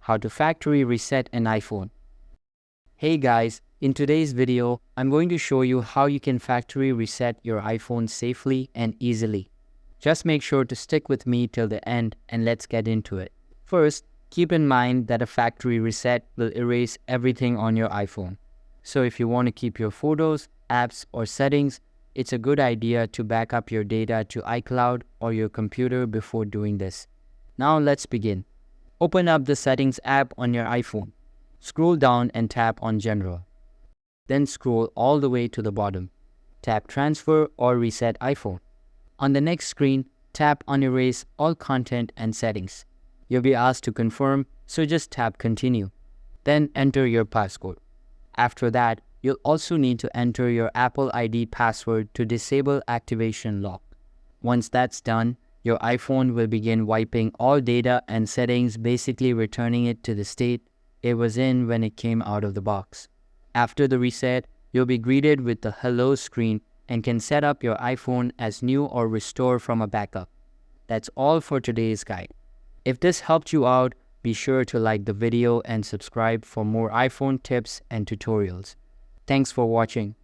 how to factory reset an iPhone. Hey guys, in today's video, I'm going to show you how you can factory reset your iPhone safely and easily. Just make sure to stick with me till the end and let's get into it. First, keep in mind that a factory reset will erase everything on your iPhone. So if you want to keep your photos, apps, or settings, it's a good idea to back up your data to iCloud or your computer before doing this. Now let's begin. Open up the Settings app on your iPhone. Scroll down and tap on General. Then scroll all the way to the bottom. Tap Transfer or Reset iPhone. On the next screen, tap on Erase all content and settings. You'll be asked to confirm, so just tap Continue. Then enter your passcode. After that, you'll also need to enter your Apple ID password to disable activation lock. Once that's done, your iPhone will begin wiping all data and settings, basically returning it to the state it was in when it came out of the box. After the reset, you'll be greeted with the Hello screen and can set up your iPhone as new or restore from a backup. That's all for today's guide. If this helped you out, be sure to like the video and subscribe for more iPhone tips and tutorials. Thanks for watching.